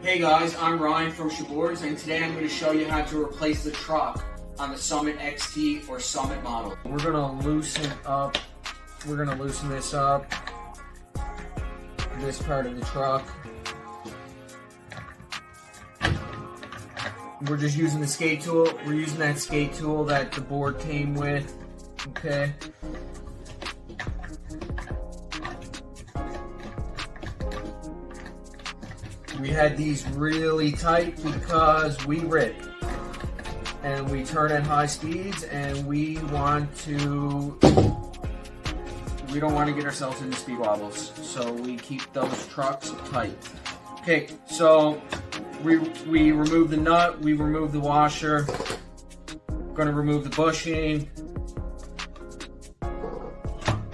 Hey guys, I'm Ryan from Shaboardz, and today I'm going to show you how to replace the truck on the Summit XT or Summit model. We're going to loosen this up, this part of the truck. We're just using the skate tool. We're using that skate tool that the board came with, okay? We had these really tight because we rip and we turn at high speeds, and we don't want to get ourselves into speed wobbles, so we keep those trucks tight. Okay, so we remove the nut, we remove the washer, gonna remove the bushing,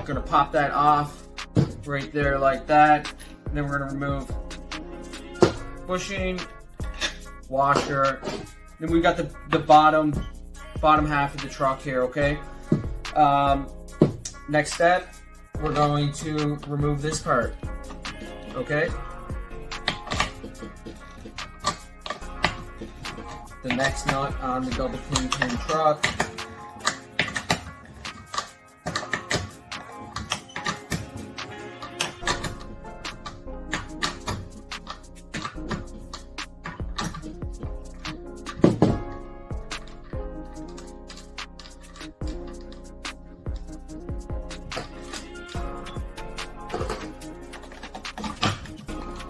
gonna pop that off right there like that. Then we're gonna remove bushing, washer. Then we got the bottom half of the truck here, okay? Next step, we're going to remove this part, okay? The next nut on the double kingpin truck.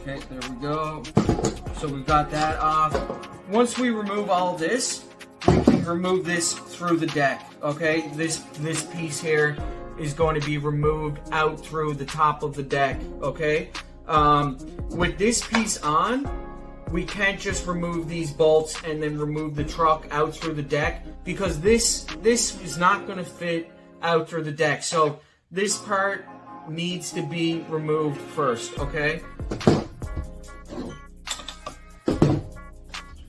Okay, there we go. So we've got that off. Once we remove all this, we can remove this through the deck, okay? This piece here is going to be removed out through the top of the deck, okay? With this piece on, we can't just remove these bolts and then remove the truck out through the deck, because this is not going to fit out through the deck. So this part needs to be removed first, okay?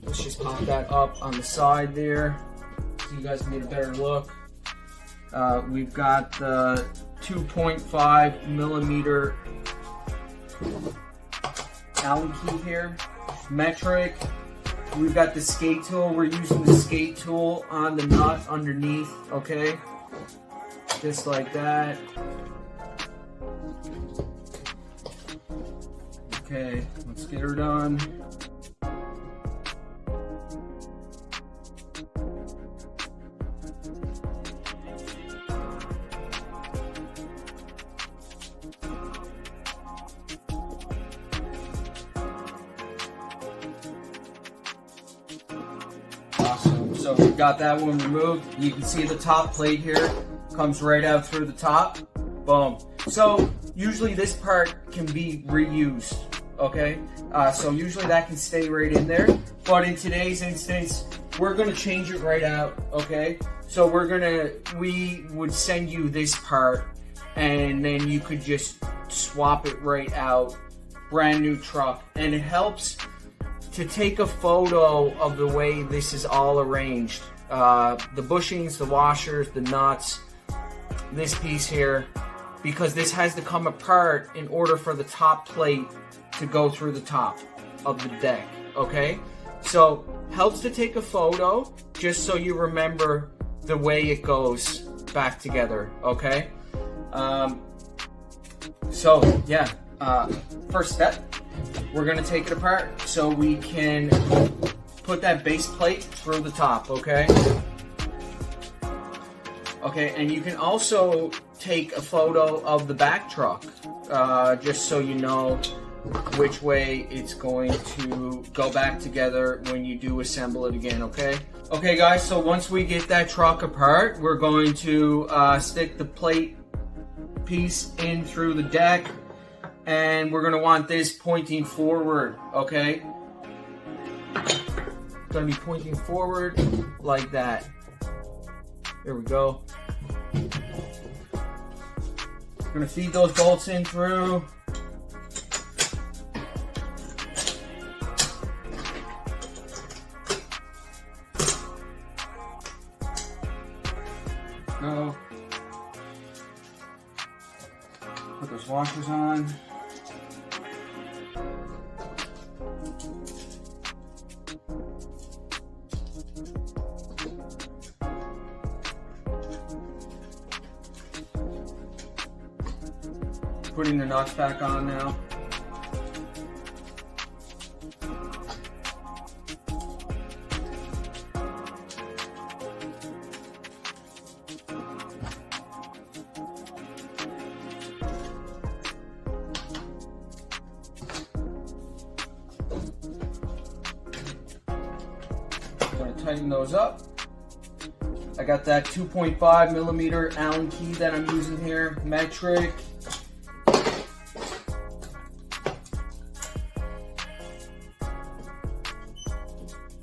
Let's just pop that up on the side there so you guys can get a better look. We've got the 2.5 millimeter Allen key here, metric. We've got the skate tool. We're using the skate tool on the nut underneath, okay? Just like that. Okay, let's get her done. Awesome, so we've got that one removed. You can see the top plate here comes right out through the top. Boom. So usually this part can be reused, okay? So usually that can stay right in there. But in today's instance, we're gonna change it right out, okay? So we would send you this part, and then you could just swap it right out. Brand new truck. And it helps to take a photo of the way this is all arranged. The bushings, the washers, the nuts, this piece here, because this has to come apart in order for the top plate to go through the top of the deck, okay? So helps to take a photo just so you remember the way it goes back together, okay? So yeah, first step, we're gonna take it apart so we can put that base plate through the top, okay? Okay, and you can also take a photo of the back truck, just so you know which way it's going to go back together when you do assemble it again, okay? Okay guys, so once we get that truck apart, we're going to stick the plate piece in through the deck, and we're gonna want this pointing forward, okay? It's gonna be pointing forward like that. There we go. We're gonna feed those bolts in through. Go. Put those washers on. putting the nuts back on now. Going to tighten those up. I got that 2.5 millimeter Allen key that I'm using here, metric.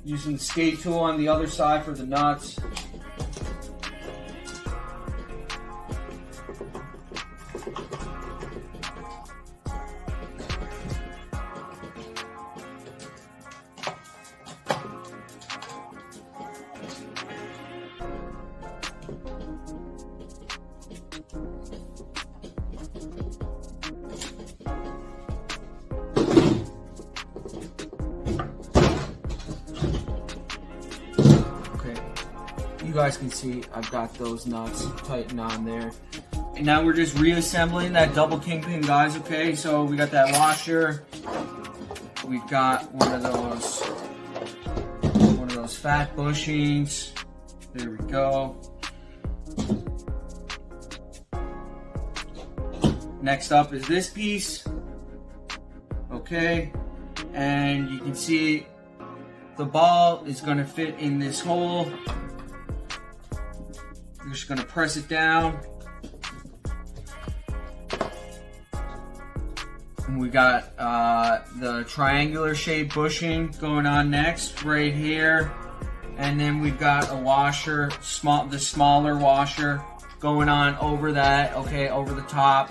Using the skate tool on the other side for the nuts. You guys can see I've got those nuts tightened on there. And now we're just reassembling that double kingpin, guys, okay? So we got that washer. We've got one of those fat bushings. There we go. Next up is this piece. Okay. And you can see the ball is gonna fit in this hole. We're just going to press it down. And we got the triangular shaped bushing going on next right here. And then we've got a washer, the smaller washer going on over that, okay, over the top.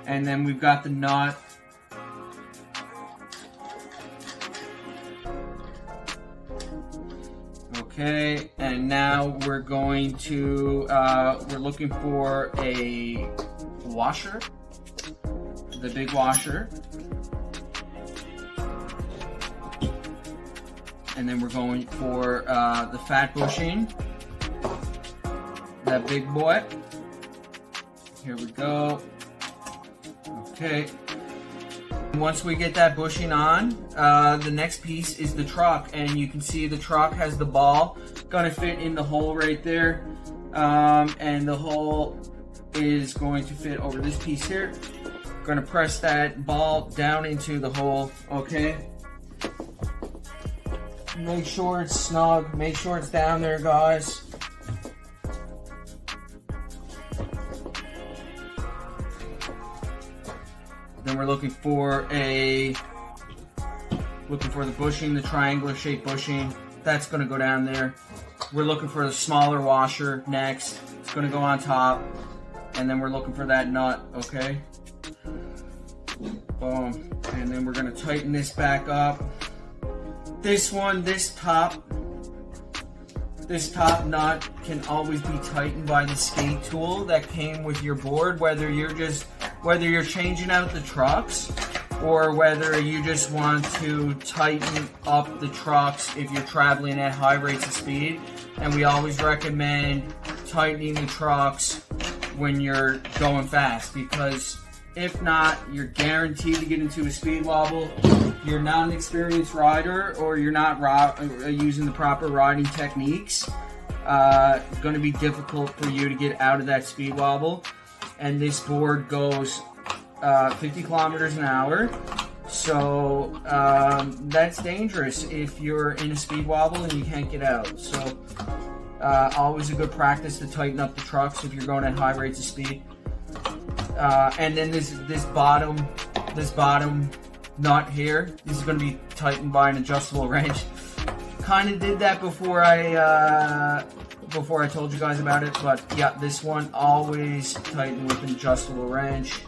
And then we've got the nut. Okay, and now we're going to, we're looking for a washer, the big washer. And then we're going for the fat bushing, that big boy. Here we go. Okay. Once we get that bushing on, the next piece is the truck, and you can see the truck has the ball gonna fit in the hole right there, and the hole is going to fit over this piece here. Gonna press that ball down into the hole, okay? Make sure it's snug, make sure it's down there, guys. Then we're looking for the bushing, the triangular shaped bushing. That's gonna go down there. We're looking for the smaller washer next. It's gonna go on top. And then we're looking for that nut, okay? Boom. And then we're gonna tighten this back up. This top nut can always be tightened by the skate tool that came with your board, whether you're changing out the trucks or whether you just want to tighten up the trucks if you're traveling at high rates of speed. And we always recommend tightening the trucks when you're going fast, because if not, you're guaranteed to get into a speed wobble. You're not an experienced rider, or you're not using the proper riding techniques. It's going to be difficult for you to get out of that speed wobble. And this board goes 50 kilometers an hour. So that's dangerous if you're in a speed wobble and you can't get out. So always a good practice to tighten up the trucks if you're going at high rates of speed. And then this bottom nut here, this is going to be tightened by an adjustable wrench. Kind of did that before I told you guys about it, but yeah, this one always tighten with an adjustable wrench.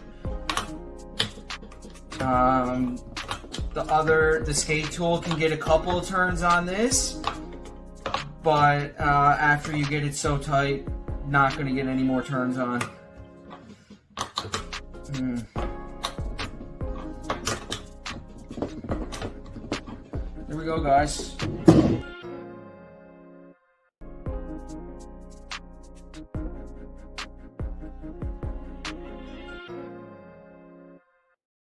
The skate tool can get a couple of turns on this, but after you get it so tight, not going to get any more turns on. There we go, guys.